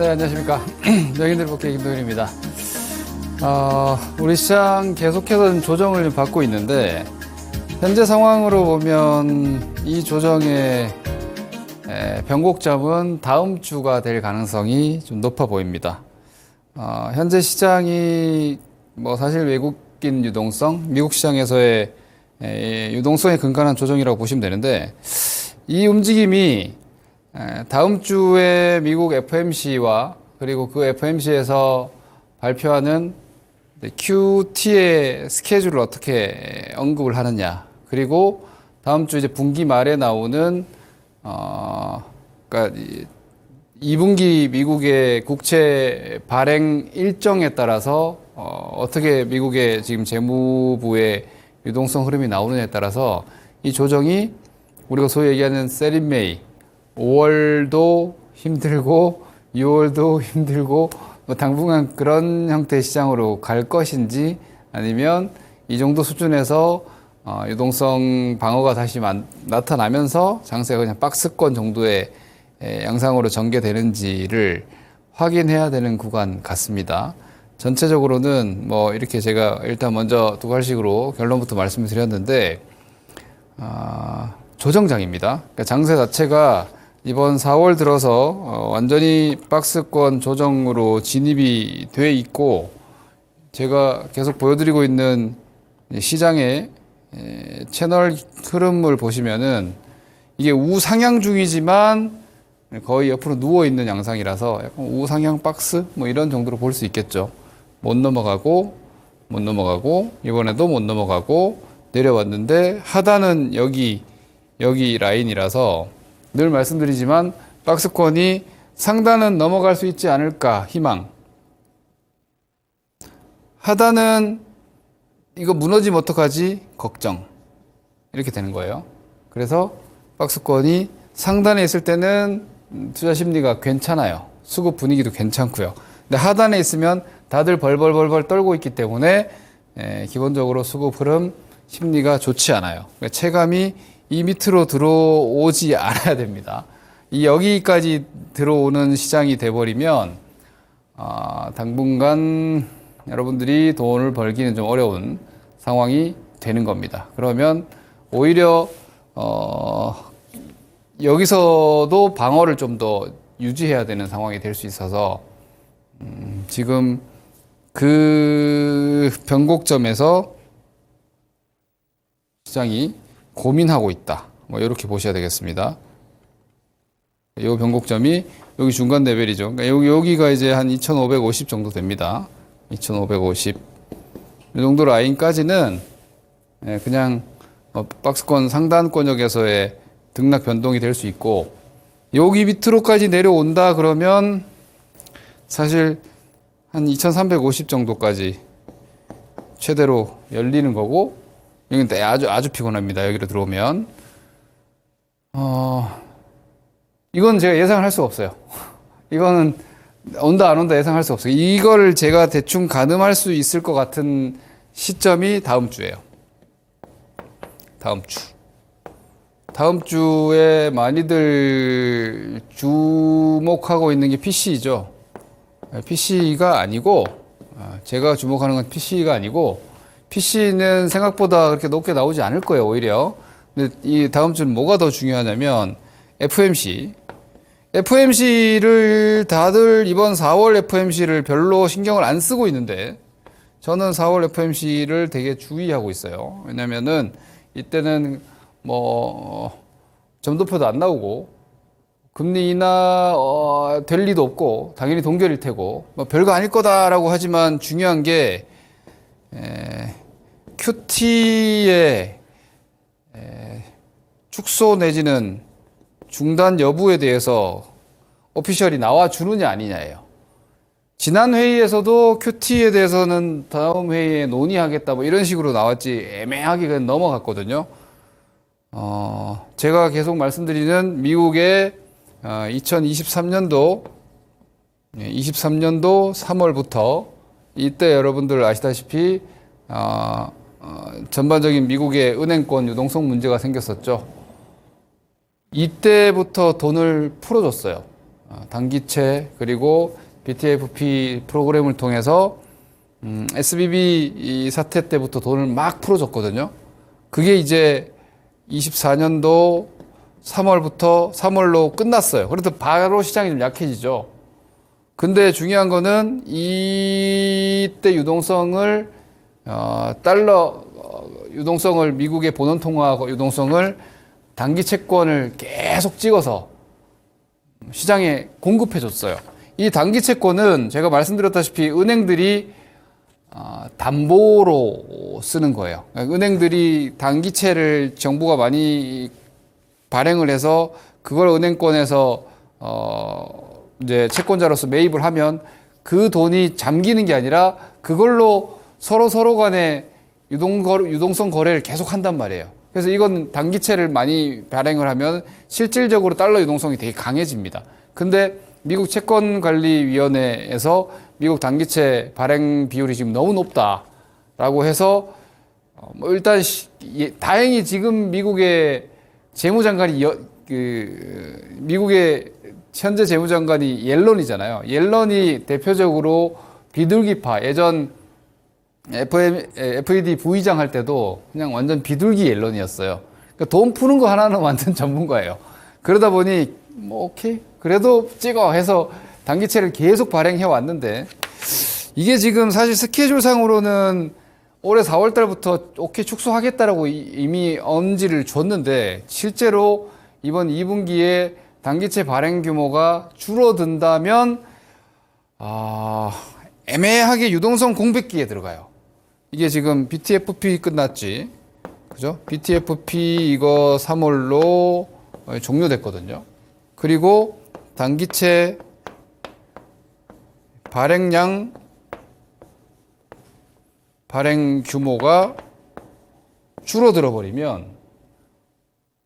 네, 안녕하십니까. 명인들복귀 김동일입니다. 우리 시장 계속해서 조정을 좀 받고 있는데, 현재 상황으로 보면 이 조정의 변곡점은 다음 주가 될 가능성이 좀 높아 보입니다. 현재 시장이 사실 외국인 유동성, 미국 시장에서의 유동성에 근간한 조정이라고 보시면 되는데, 이 움직임이 다음 주에 미국 FMC와 그리고 그 FMC에서 발표하는 QT의 스케줄을 어떻게 언급을 하느냐, 그리고 다음 주 이제 분기 말에 나오는 그러니까 2분기 미국의 국채 발행 일정에 따라서 어떻게 미국의 지금 재무부의 유동성 흐름이 나오느냐에 따라서 이 조정이 우리가 소위 얘기하는 셀인메이 5월도 힘들고 6월도 힘들고 당분간 그런 형태의 시장으로 갈 것인지, 아니면 이 정도 수준에서 유동성 방어가 다시 나타나면서 장세가 그냥 박스권 정도의 양상으로 전개되는지를 확인해야 되는 구간 같습니다. 전체적으로는 이렇게 제가 일단 먼저 두 가지식으로 결론부터 말씀을 드렸는데, 조정장입니다. 그러니까 장세 자체가 이번 4월 들어서 완전히 박스권 조정으로 진입이 돼 있고, 제가 계속 보여드리고 있는 시장의 채널 흐름을 보시면은 이게 우상향 중이지만 거의 옆으로 누워 있는 양상이라서 약간 우상향 박스 이런 정도로 볼 수 있겠죠. 못 넘어가고 이번에도 못 넘어가고 내려왔는데, 하단은 여기 라인이라서 늘 말씀드리지만 박스권이 상단은 넘어갈 수 있지 않을까 희망, 하단은 이거 무너지면 어떡하지 걱정, 이렇게 되는 거예요. 그래서 박스권이 상단에 있을 때는 투자 심리가 괜찮아요. 수급 분위기도 괜찮고요. 근데 하단에 있으면 다들 벌벌 떨고 있기 때문에 기본적으로 수급 흐름 심리가 좋지 않아요. 그러니까 체감이 이 밑으로 들어오지 않아야 됩니다. 이 여기까지 들어오는 시장이 돼버리면 당분간 여러분들이 돈을 벌기는 좀 어려운 상황이 되는 겁니다. 그러면 오히려 여기서도 방어를 좀 더 유지해야 되는 상황이 될 수 있어서 지금 그 변곡점에서 시장이 고민하고 있다. 이렇게 보셔야 되겠습니다. 이 변곡점이 여기 중간 레벨이죠. 그러니까 여기가 이제 한 2,550 정도 됩니다. 2,550. 이 정도 라인까지는 그냥 박스권 상단권역에서의 등락 변동이 될 수 있고, 여기 밑으로까지 내려온다 그러면 사실 한 2,350 정도까지 최대로 열리는 거고, 여기는 아주 피곤합니다. 여기로 들어오면. 이건 제가 예상을 할 수가 없어요. 이거는 온다 안 온다 예상할 수 없어요. 이거를 제가 대충 가늠할 수 있을 것 같은 시점이 다음 주예요. 다음 주에 많이들 주목하고 있는 게 PC죠. PC가 아니고, 제가 주목하는 건 PC가 아니고, PC는 생각보다 그렇게 높게 나오지 않을 거예요, 오히려. 근데 이 다음 주는 뭐가 더 중요하냐면, FMC를 다들 이번 4월 FMC를 별로 신경을 안 쓰고 있는데, 저는 4월 FMC를 되게 주의하고 있어요. 왜냐면은 이때는 점도표도 안 나오고 금리 인하 될 리도 없고 당연히 동결일 테고 별거 아닐 거다라고 하지만, 중요한 게 QT의 축소 내지는 중단 여부에 대해서 오피셜이 나와주느냐 아니냐예요. 지난 회의에서도 QT에 대해서는 다음 회의에 논의하겠다 이런 식으로 나왔지, 애매하게 그냥 넘어갔거든요. 제가 계속 말씀드리는 미국의 2023년도 3월부터 이때 여러분들 아시다시피 전반적인 미국의 은행권 유동성 문제가 생겼었죠. 이때부터 돈을 풀어줬어요. 단기채 그리고 BTFP 프로그램을 통해서 SBB 이 사태 때부터 돈을 막 풀어줬거든요. 그게 이제 24년도 3월로 끝났어요. 그래도 바로 시장이 좀 약해지죠. 근데 중요한 거는 이때 유동성을 달러 유동성을 미국의 본원 통화 유동성을 단기 채권을 계속 찍어서 시장에 공급해 줬어요. 이 단기 채권은 제가 말씀드렸다시피 은행들이 담보로 쓰는 거예요. 은행들이 단기채를 정부가 많이 발행을 해서 그걸 은행권에서 이제 채권자로서 매입을 하면 그 돈이 잠기는 게 아니라 그걸로 서로 간에 유동성 거래를 계속 한단 말이에요. 그래서 이건 단기채를 많이 발행을 하면 실질적으로 달러 유동성이 되게 강해집니다. 근데 미국 채권관리위원회에서 미국 단기채 발행 비율이 지금 너무 높다라고 해서 일단 다행히 지금 미국의 재무장관이 미국의 현재 재무장관이 옐런이잖아요. 옐런이 대표적으로 비둘기파 예전 FED 부의장 할 때도 그냥 완전 비둘기 옐런이었어요. 그러니까 돈 푸는 거 하나는 완전 전문가예요. 그러다 보니 뭐 오케이 그래도 찍어 해서 단기채를 계속 발행해 왔는데 이게 지금 사실 스케줄상으로는 올해 4월 달부터 오케이 축소하겠다라고 이미 언지를 줬는데 실제로 이번 2분기에 단기채 발행 규모가 줄어든다면 애매하게 유동성 공백기에 들어가요. 이게 지금 BTFP 끝났지, 그죠? BTFP 이거 3월로 종료됐거든요. 그리고 단기채 발행 규모가 줄어들어 버리면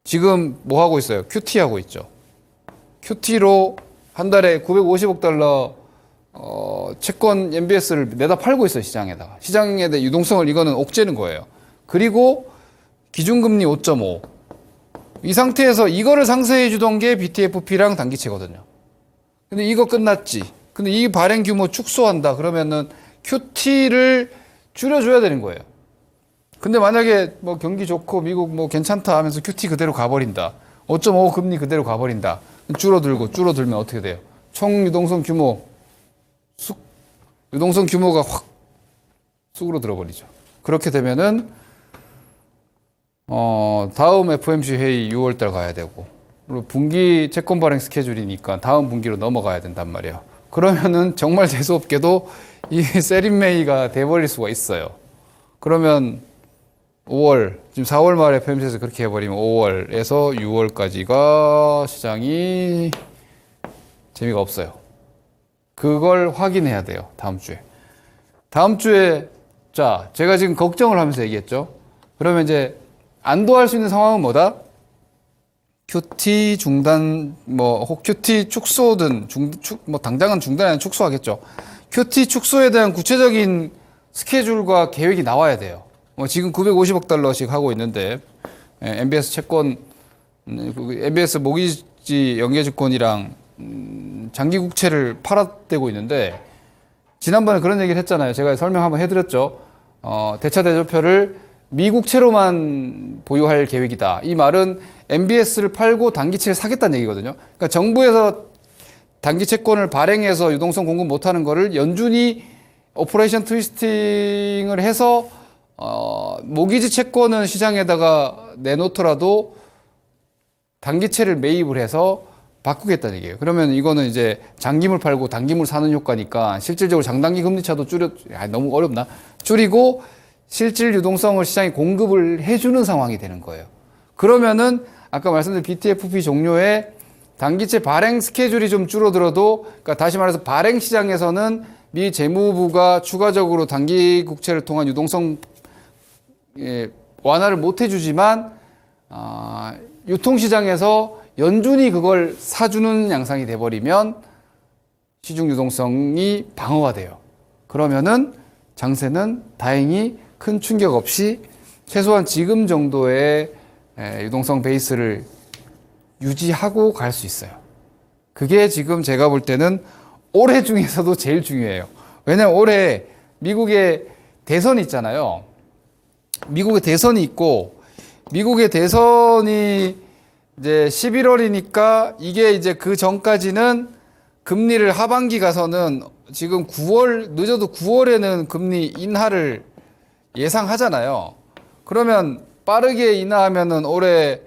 지금 뭐 하고 있어요? QT 하고 있죠. QT로 한 달에 950억 달러 채권 MBS를 내다 팔고 있어요, 시장에다가. 시장에 대한 유동성을 이거는 옥죄는 거예요. 그리고 기준금리 5.5. 이 상태에서 이거를 상쇄해 주던 게 BTFP랑 단기채거든요. 근데 이거 끝났지. 근데 이 발행 규모 축소한다. 그러면은 QT를 줄여줘야 되는 거예요. 근데 만약에 뭐 경기 좋고 미국 뭐 괜찮다 하면서 QT 그대로 가버린다. 5.5 금리 그대로 가버린다. 줄어들면 어떻게 돼요? 총 유동성 규모 유동성 규모가 확 쑥으로 들어버리죠. 그렇게 되면은 다음 FOMC 회의 6월달 가야 되고 그리고 분기 채권 발행 스케줄이니까 다음 분기로 넘어가야 된단 말이에요. 그러면은 정말 재수없게도 이 세린메이가 돼버릴 수가 있어요. 그러면 5월 지금 4월 말에 FOMC에서 그렇게 해버리면 5월에서 6월까지가 시장이 재미가 없어요. 그걸 확인해야 돼요. 다음 주에 자 제가 지금 걱정을 하면서 얘기했죠. 그러면 이제 안도할 수 있는 상황은 뭐다? QT 중단 QT 축소든 당장은 중단 아니면 축소하겠죠. QT 축소에 대한 구체적인 스케줄과 계획이 나와야 돼요. 지금 950억 달러씩 하고 있는데 MBS 채권 MBS 모기지 연계증권이랑 장기 국채를 팔아대고 있는데 지난번에 그런 얘기를 했잖아요. 제가 설명 한번 해드렸죠. 대차 대조표를 미국채로만 보유할 계획이다. 이 말은 MBS를 팔고 단기채를 사겠다는 얘기거든요. 그러니까 정부에서 단기 채권을 발행해서 유동성 공급 못하는 거를 연준이 오퍼레이션 트위스팅을 해서 모기지 채권은 시장에다가 내놓더라도 단기채를 매입을 해서 바꾸겠다는 얘기예요. 그러면 이거는 이제 장기물 팔고 단기물 사는 효과니까 실질적으로 장단기 금리차도 너무 어렵나? 줄이고 실질 유동성을 시장에 공급을 해주는 상황이 되는 거예요. 그러면은 아까 말씀드린 BTFP 종료에 단기채 발행 스케줄이 좀 줄어들어도, 그러니까 다시 말해서 발행 시장에서는 미 재무부가 추가적으로 단기 국채를 통한 유동성 완화를 못 해주지만 유통시장에서 연준이 그걸 사주는 양상이 돼버리면 시중 유동성이 방어가 돼요. 그러면은 장세는 다행히 큰 충격 없이 최소한 지금 정도의 유동성 베이스를 유지하고 갈 수 있어요. 그게 지금 제가 볼 때는 올해 중에서도 제일 중요해요. 왜냐하면 올해 미국의 대선이 있잖아요. 미국의 대선이 있고, 미국의 대선이 이제 11월이니까 이게 이제 그 전까지는 금리를 하반기 가서는 지금 9월, 늦어도 9월에는 금리 인하를 예상하잖아요. 그러면 빠르게 인하하면은 올해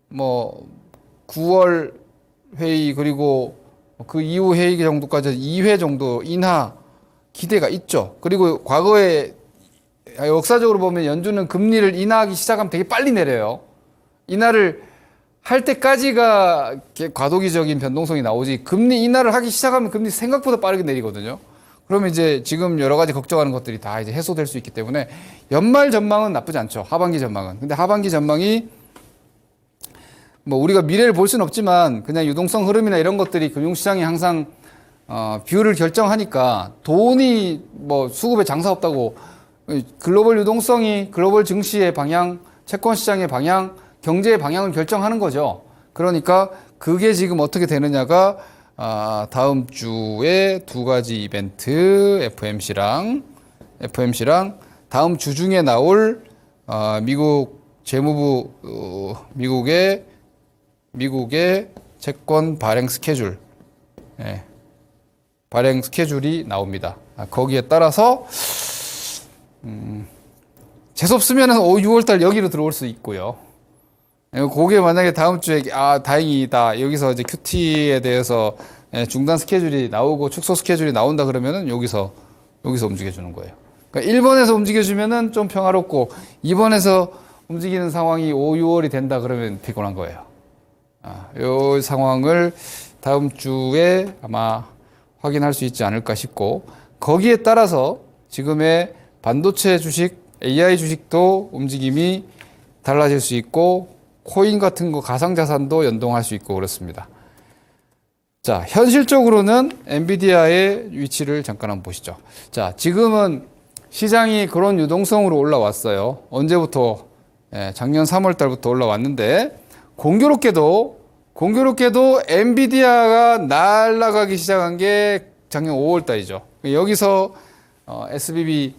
뭐 9월 회의 그리고 그 이후 회의 정도까지 2회 정도 인하 기대가 있죠. 그리고 과거에 역사적으로 보면 연준은 금리를 인하하기 시작하면 되게 빨리 내려요. 인하를 할 때까지가 과도기적인 변동성이 나오지, 금리 인하를 하기 시작하면 금리 생각보다 빠르게 내리거든요. 그러면 이제 지금 여러 가지 걱정하는 것들이 다 이제 해소될 수 있기 때문에 연말 전망은 나쁘지 않죠. 하반기 전망은. 근데 하반기 전망이 뭐 우리가 미래를 볼 수는 없지만 그냥 유동성 흐름이나 이런 것들이 금융시장이 항상 뷰를 결정하니까, 돈이 뭐 수급에 장사 없다고 글로벌 유동성이 글로벌 증시의 방향, 채권 시장의 방향, 경제의 방향을 결정하는 거죠. 그러니까 그게 지금 어떻게 되느냐가 다음 주에 두 가지 이벤트, FMC랑 다음 주 중에 나올 미국 재무부 미국의 채권 발행 스케줄, 발행 스케줄이 나옵니다. 거기에 따라서 재수 없으면 6월달 여기로 들어올 수 있고요. 그게 만약에 다음 주에 다행이다, 여기서 이제 QT에 대해서 중단 스케줄이 나오고 축소 스케줄이 나온다 그러면은 여기서 움직여주는 거예요. 그러니까 1번에서 움직여주면은 좀 평화롭고, 2번에서 움직이는 상황이 5, 6월이 된다 그러면 피곤한 거예요. 이 상황을 다음 주에 아마 확인할 수 있지 않을까 싶고, 거기에 따라서 지금의 반도체 주식, AI 주식도 움직임이 달라질 수 있고, 코인 같은 거 가상자산도 연동할 수 있고 그렇습니다. 자, 현실적으로는 엔비디아의 위치를 잠깐 한번 보시죠. 자, 지금은 시장이 그런 유동성으로 올라왔어요. 언제부터? 작년 3월 달부터 올라왔는데, 공교롭게도 엔비디아가 날아가기 시작한 게 작년 5월 달이죠. 여기서 SBB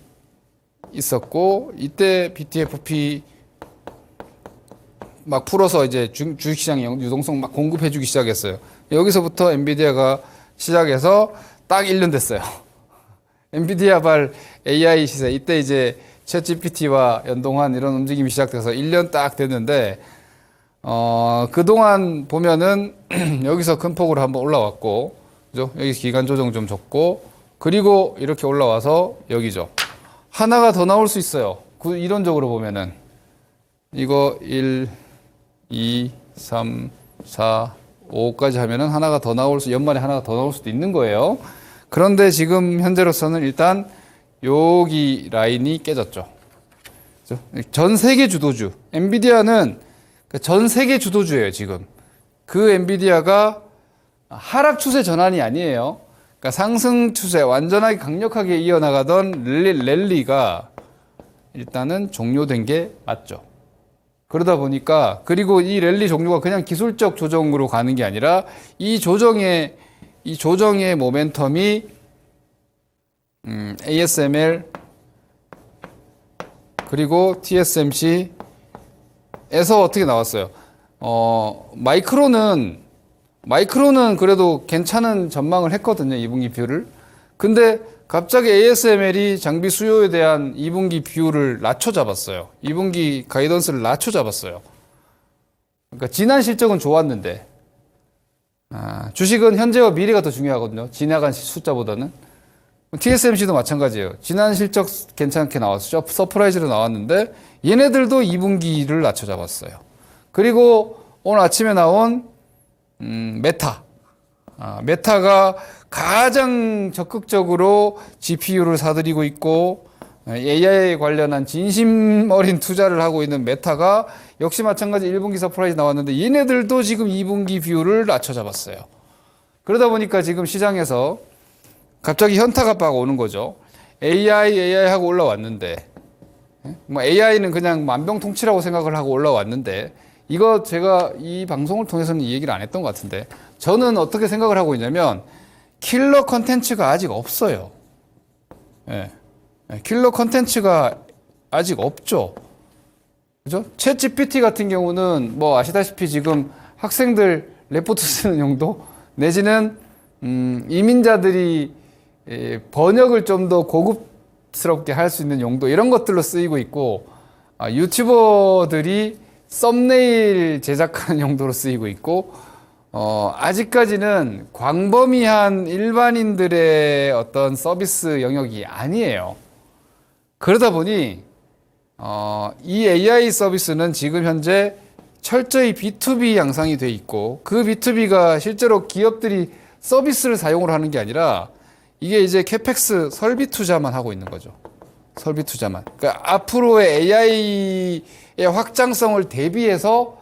있었고, 이때 BTFP 막 풀어서 이제 주식시장에 유동성 막 공급해주기 시작했어요. 여기서부터 엔비디아가 시작해서 딱 1년 됐어요. 엔비디아발 AI 시세, 이때 이제 챗 GPT와 연동한 이런 움직임이 시작돼서 1년 딱 됐는데, 그동안 보면은 여기서 큰 폭으로 한번 올라왔고, 그죠? 여기 기간 조정 좀 줬고, 그리고 이렇게 올라와서 여기죠. 하나가 더 나올 수 있어요. 이론적으로 보면은. 이거 1, 2, 3, 4, 5까지 하면은 하나가 더 연말에 하나가 더 나올 수도 있는 거예요. 그런데 지금 현재로서는 일단 여기 라인이 깨졌죠. 그죠? 전 세계 주도주. 엔비디아는 전 세계 주도주예요, 지금. 그 엔비디아가 하락 추세 전환이 아니에요. 그러니까 상승 추세, 완전하게 강력하게 이어나가던 랠리가 일단은 종료된 게 맞죠. 그러다 보니까, 그리고 이 랠리 종류가 그냥 기술적 조정으로 가는 게 아니라 이 조정의 모멘텀이 ASML 그리고 TSMC에서 어떻게 나왔어요? 마이크론은 그래도 괜찮은 전망을 했거든요, 2분기 뷰를. 근데 갑자기 ASML이 장비 수요에 대한 2분기 뷰를 낮춰 잡았어요. 2분기 가이던스를 낮춰 잡았어요. 그러니까 지난 실적은 좋았는데, 주식은 현재와 미래가 더 중요하거든요, 지나간 숫자보다는. TSMC도 마찬가지예요. 지난 실적 괜찮게 나왔죠. 서프라이즈로 나왔는데 얘네들도 2분기를 낮춰 잡았어요. 그리고 오늘 아침에 나온 메타. 메타가 가장 적극적으로 GPU를 사들이고 있고 AI 관련한 진심 어린 투자를 하고 있는 메타가 역시 마찬가지 1분기 서프라이즈 나왔는데 얘네들도 지금 2분기 뷰를 낮춰 잡았어요. 그러다 보니까 지금 시장에서 갑자기 현타가 오는 거죠. AI 하고 올라왔는데, 뭐 AI는 그냥 만병통치라고 생각을 하고 올라왔는데, 이거 제가 이 방송을 통해서는 이 얘기를 안 했던 것 같은데, 저는 어떻게 생각을 하고 있냐면 킬러 컨텐츠가 아직 없어요. 예. 킬러 컨텐츠가 아직 없죠. 그죠? 챗 GPT 같은 경우는 뭐 아시다시피 지금 학생들 레포트 쓰는 용도 내지는 이민자들이 번역을 좀 더 고급스럽게 할 수 있는 용도 이런 것들로 쓰이고 있고 유튜버들이 썸네일 제작하는 용도로 쓰이고 있고 아직까지는 광범위한 일반인들의 어떤 서비스 영역이 아니에요. 그러다 보니 이 AI 서비스는 지금 현재 철저히 B2B 양상이 돼 있고 그 B2B가 실제로 기업들이 서비스를 사용을 하는 게 아니라 이게 이제 캐펙스 설비 투자만 하고 있는 거죠. 설비 투자만. 그러니까 앞으로의 AI의 확장성을 대비해서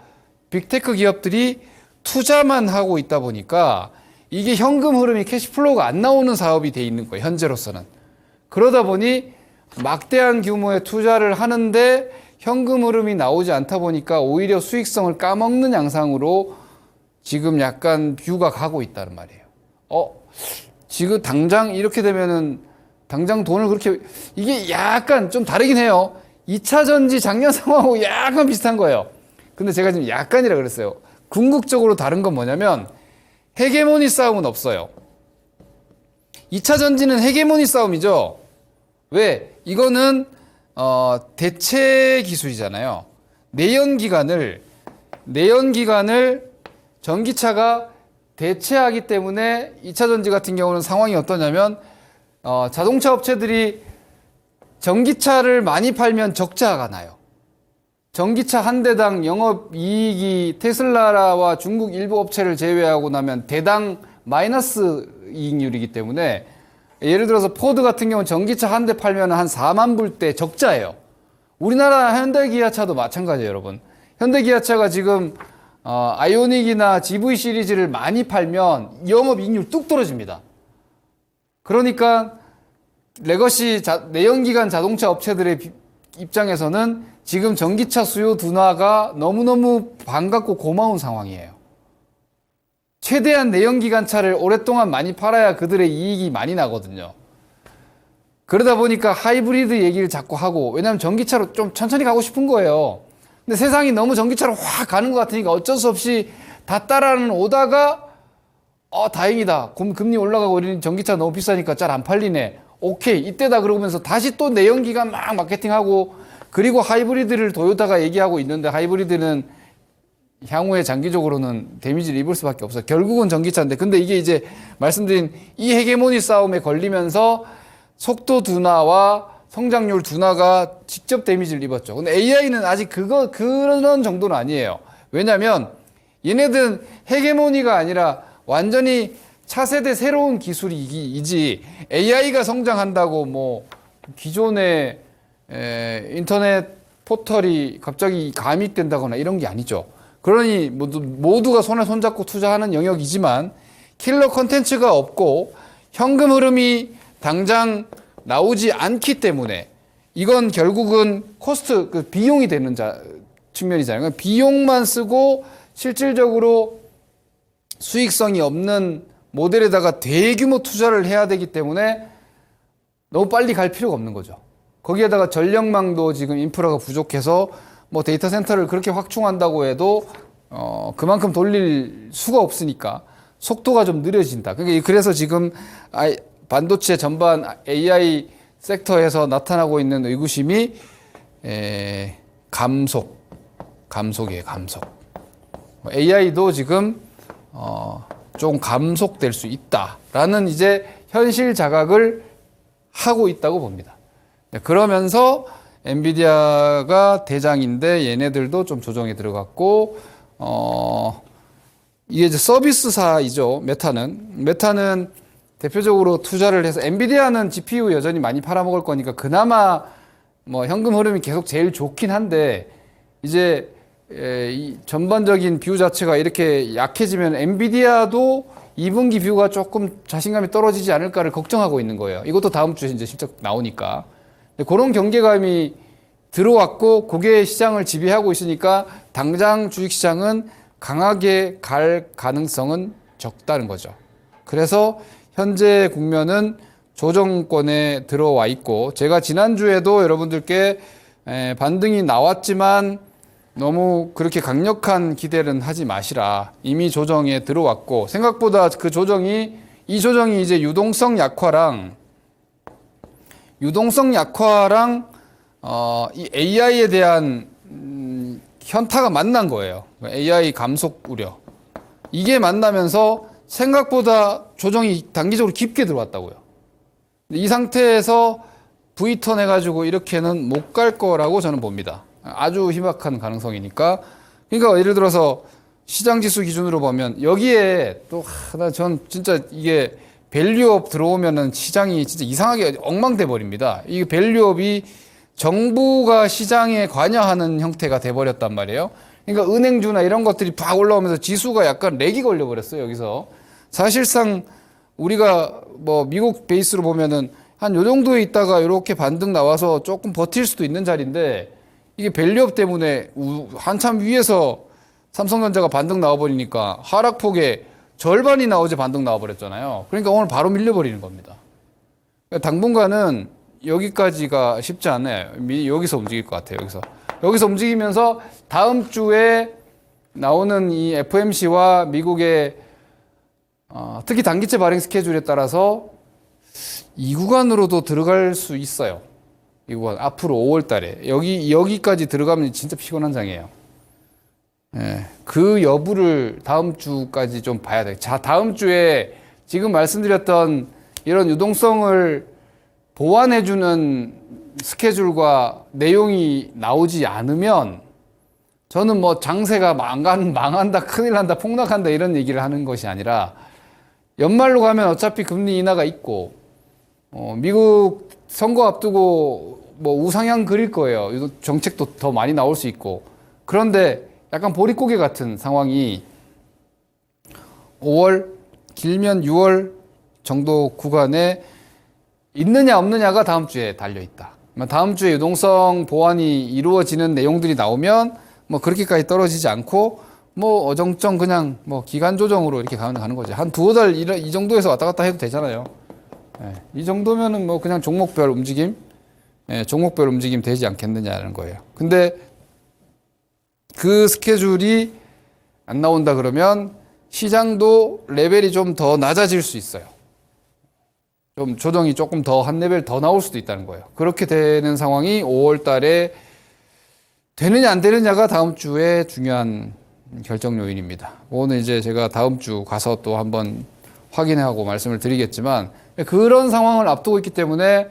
빅테크 기업들이 투자만 하고 있다 보니까 이게 현금 흐름이 캐시플로우가 안 나오는 사업이 돼 있는 거예요. 현재로서는. 그러다 보니 막대한 규모의 투자를 하는데 현금 흐름이 나오지 않다 보니까 오히려 수익성을 까먹는 양상으로 지금 약간 뷰가 가고 있다는 말이에요. 지금 당장 이렇게 되면은 당장 돈을 그렇게 이게 약간 좀 다르긴 해요. 2차 전지 작년 상황하고 약간 비슷한 거예요. 근데 제가 지금 약간이라 그랬어요. 궁극적으로 다른 건 뭐냐면 헤게모니 싸움은 없어요. 2차 전지는 헤게모니 싸움이죠. 왜? 이거는 대체 기술이잖아요. 내연기관을 전기차가 대체하기 때문에 2차 전지 같은 경우는 상황이 어떠냐면 자동차 업체들이 전기차를 많이 팔면 적자가 나요. 전기차 한 대당 영업이익이 테슬라와 중국 일부 업체를 제외하고 나면 대당 마이너스 이익률이기 때문에 예를 들어서 포드 같은 경우는 전기차 한 대 팔면 한 4만 불대 적자예요. 우리나라 현대기아차도 마찬가지예요, 여러분. 현대기아차가 지금 아이오닉이나 GV 시리즈를 많이 팔면 영업이익률 뚝 떨어집니다. 그러니까 레거시 내연기관 자동차 업체들의 입장에서는 지금 전기차 수요 둔화가 너무너무 반갑고 고마운 상황이에요. 최대한 내연기관차를 오랫동안 많이 팔아야 그들의 이익이 많이 나거든요. 그러다 보니까 하이브리드 얘기를 자꾸 하고, 왜냐하면 전기차로 좀 천천히 가고 싶은 거예요. 근데 세상이 너무 전기차로 확 가는 것 같으니까 어쩔 수 없이 다 따라는 오다가 다행이다. 금리 올라가고 우리는 전기차 너무 비싸니까 잘 안 팔리네. 오케이, 이때다 그러면서 다시 또 내연기관 막 마케팅하고, 그리고 하이브리드를 도요타가 얘기하고 있는데 하이브리드는 향후에 장기적으로는 데미지를 입을 수밖에 없어요. 결국은 전기차인데, 근데 이게 이제 말씀드린 이 헤게모니 싸움에 걸리면서 속도 둔화와 성장률 둔화가 직접 데미지를 입었죠. 근데 AI는 아직 그런 정도는 아니에요. 왜냐면 얘네들은 헤게모니가 아니라 완전히 차세대 새로운 기술이지 AI가 성장한다고 뭐 기존의 인터넷 포털이 갑자기 감익된다거나 이런 게 아니죠. 그러니 모두가 손에 손잡고 투자하는 영역이지만 킬러 컨텐츠가 없고 현금 흐름이 당장 나오지 않기 때문에 이건 결국은 코스트, 비용이 되는 측면이잖아요. 그러니까 비용만 쓰고 실질적으로 수익성이 없는 모델에다가 대규모 투자를 해야 되기 때문에 너무 빨리 갈 필요가 없는 거죠. 거기에다가 전력망도 지금 인프라가 부족해서 뭐 데이터 센터를 그렇게 확충한다고 해도 그만큼 돌릴 수가 없으니까 속도가 좀 느려진다. 그래서 지금 반도체 전반 AI 섹터에서 나타나고 있는 의구심이 감속이에요. 감속. AI도 지금 좀 감속될 수 있다라는 이제 현실 자각을 하고 있다고 봅니다. 그러면서 엔비디아가 대장인데 얘네들도 좀 조정에 들어갔고 이게 이제 서비스사이죠. 메타는 대표적으로 투자를 해서 엔비디아는 GPU 여전히 많이 팔아먹을 거니까 그나마 뭐 현금 흐름이 계속 제일 좋긴 한데 이제 이 전반적인 뷰 자체가 이렇게 약해지면 엔비디아도 2분기 뷰가 조금 자신감이 떨어지지 않을까를 걱정하고 있는 거예요. 이것도 다음 주에 이제 실적 나오니까. 그런 경계감이 들어왔고 그게 시장을 지배하고 있으니까 당장 주식시장은 강하게 갈 가능성은 적다는 거죠. 그래서 현재 국면은 조정권에 들어와 있고, 제가 지난주에도 여러분들께 반등이 나왔지만 너무 그렇게 강력한 기대는 하지 마시라. 이미 조정에 들어왔고, 생각보다 그 조정이, 이 조정이 이제 유동성 약화랑 이 AI에 대한 현타가 만난 거예요. AI 감속 우려. 이게 만나면서 생각보다 조정이 단기적으로 깊게 들어왔다고요. 이 상태에서 V턴 해가지고 이렇게는 못 갈 거라고 저는 봅니다. 아주 희박한 가능성이니까. 그러니까 예를 들어서 시장지수 기준으로 보면 여기에 또 전 진짜 이게 밸류업 들어오면은 시장이 진짜 이상하게 엉망돼 버립니다. 이 밸류업이 정부가 시장에 관여하는 형태가 돼 버렸단 말이에요. 그러니까 은행주나 이런 것들이 팍 올라오면서 지수가 약간 렉이 걸려 버렸어요, 여기서. 사실상 우리가 뭐 미국 베이스로 보면은 한 요 정도에 있다가 이렇게 반등 나와서 조금 버틸 수도 있는 자리인데, 이게 밸류업 때문에 한참 위에서 삼성전자가 반등 나와버리니까 하락폭에 절반이 나오지 반등 나와버렸잖아요. 그러니까 오늘 바로 밀려버리는 겁니다. 그러니까 당분간은 여기까지가 쉽지 않아요. 여기서 움직일 것 같아요. 여기서 움직이면서 다음 주에 나오는 이 FMC와 미국의 특히 단기채 발행 스케줄에 따라서 이 구간으로도 들어갈 수 있어요. 이 구간 앞으로 5월 달에 여기까지 들어가면 진짜 피곤한 장이에요. 예, 그 여부를 다음 주까지 좀 봐야 돼요. 자, 다음 주에 지금 말씀드렸던 이런 유동성을 보완해주는 스케줄과 내용이 나오지 않으면 저는 뭐 장세가 망한다, 큰일 난다, 폭락한다 이런 얘기를 하는 것이 아니라, 연말로 가면 어차피 금리 인하가 있고, 미국 선거 앞두고 뭐 우상향 그릴 거예요. 정책도 더 많이 나올 수 있고. 그런데 약간 보릿고개 같은 상황이 5월, 길면 6월 정도 구간에 있느냐 없느냐가 다음 주에 달려 있다. 다음 주에 유동성 보완이 이루어지는 내용들이 나오면 뭐 그렇게까지 떨어지지 않고 뭐 어정쩡 그냥 뭐 기간 조정으로 이렇게 가는 거죠. 한 두어 달 이 정도에서 왔다 갔다 해도 되잖아요. 예, 이 정도면은 뭐 그냥 종목별 움직임 되지 않겠느냐는 거예요. 근데 그 스케줄이 안 나온다 그러면 시장도 레벨이 좀 더 낮아질 수 있어요. 좀 조정이 조금 더 한 레벨 더 나올 수도 있다는 거예요. 그렇게 되는 상황이 5월 달에 되느냐 안 되느냐가 다음 주에 중요한 결정 요인입니다. 오늘 이제 제가 다음 주 가서 또 한번 확인하고 말씀을 드리겠지만, 그런 상황을 앞두고 있기 때문에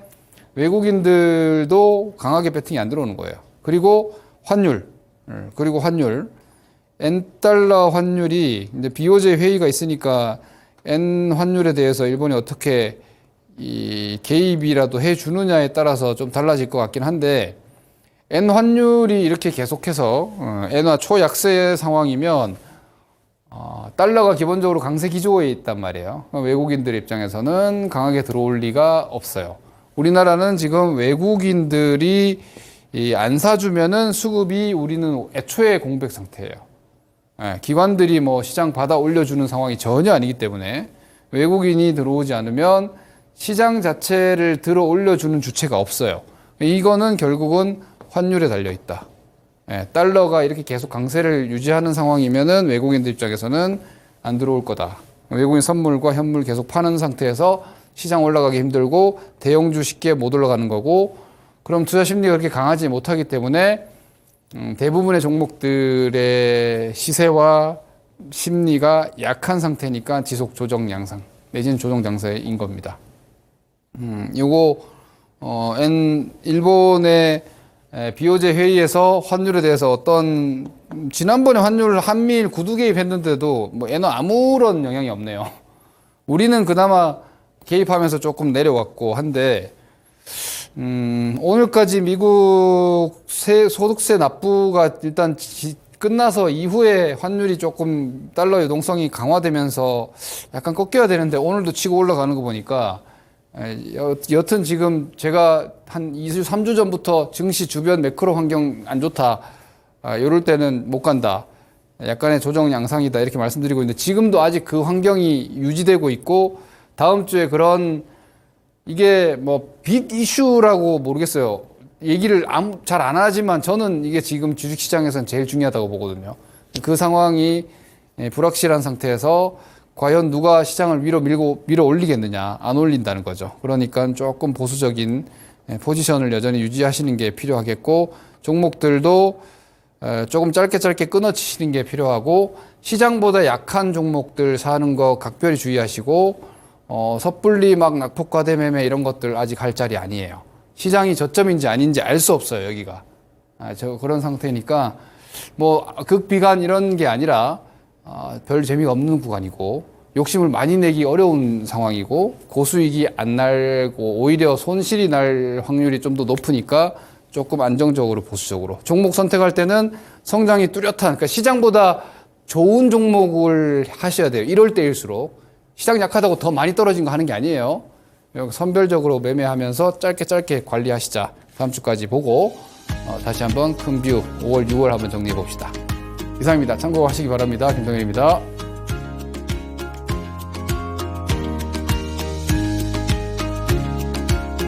외국인들도 강하게 배팅이 안 들어오는 거예요. 그리고 환율, N달러 환율이 이제 BOJ 회의가 있으니까 N 환율에 대해서 일본이 어떻게 이 개입이라도 해주느냐에 따라서 좀 달라질 것 같긴 한데, N 환율이 이렇게 계속해서 엔화 초약세 상황이면 달러가 기본적으로 강세 기조에 있단 말이에요. 외국인들 입장에서는 강하게 들어올 리가 없어요. 우리나라는 지금 외국인들이 안 사주면은 수급이 우리는 애초에 공백 상태예요. 기관들이 뭐 시장 받아 올려주는 상황이 전혀 아니기 때문에 외국인이 들어오지 않으면 시장 자체를 들어 올려주는 주체가 없어요. 이거는 결국은 환율에 달려 있다. 달러가 이렇게 계속 강세를 유지하는 상황이면은 외국인들 입장에서는 안 들어올 거다. 외국인 선물과 현물 계속 파는 상태에서 시장 올라가기 힘들고 대형주 쉽게 못 올라가는 거고, 그럼 투자 심리가 그렇게 강하지 못하기 때문에 대부분의 종목들의 시세와 심리가 약한 상태니까 지속 조정 양상 내지는 조정 장세인 겁니다. 요거 일본의 BOJ 회의에서 환율에 대해서 어떤, 지난번에 환율 한미일 구두 개입했는데도 뭐 얘는 아무런 영향이 없네요. 우리는 그나마 개입하면서 조금 내려왔고 한데, 오늘까지 미국 소득세 납부가 일단 끝나서 이후에 환율이 조금 달러 유동성이 강화되면서 약간 꺾여야 되는데 오늘도 치고 올라가는 거 보니까, 여튼 지금 제가 한 2주, 3주 전부터 증시 주변 매크로 환경 안 좋다, 이럴 때는 못 간다, 약간의 조정 양상이다 이렇게 말씀드리고 있는데 지금도 아직 그 환경이 유지되고 있고 다음 주에 그런 이게 뭐 빅 이슈라고 모르겠어요. 얘기를 잘 안 하지만 저는 이게 지금 주식시장에서는 제일 중요하다고 보거든요. 그 상황이 불확실한 상태에서 과연 누가 시장을 위로 밀어 올리겠느냐, 안 올린다는 거죠. 그러니까 조금 보수적인 포지션을 여전히 유지하시는 게 필요하겠고 종목들도 조금 짧게 끊어치시는 게 필요하고 시장보다 약한 종목들 사는 거 각별히 주의하시고 섣불리 막 낙폭과대 매매 이런 것들 아직 할 자리 아니에요. 시장이 저점인지 아닌지 알 수 없어요, 여기가. 그런 상태니까 뭐 극비관 이런 게 아니라 별 재미가 없는 구간이고 욕심을 많이 내기 어려운 상황이고 고수익이 안 날고 오히려 손실이 날 확률이 좀 더 높으니까 조금 안정적으로 보수적으로 종목 선택할 때는 성장이 뚜렷한 그러니까 시장보다 좋은 종목을 하셔야 돼요. 이럴 때일수록 시장 약하다고 더 많이 떨어진 거 하는 게 아니에요. 선별적으로 매매하면서 짧게 관리하시자. 다음 주까지 보고 다시 한번 큰 뷰 5월 6월 한번 정리해 봅시다. 이상입니다. 참고하시기 바랍니다. 김동현입니다.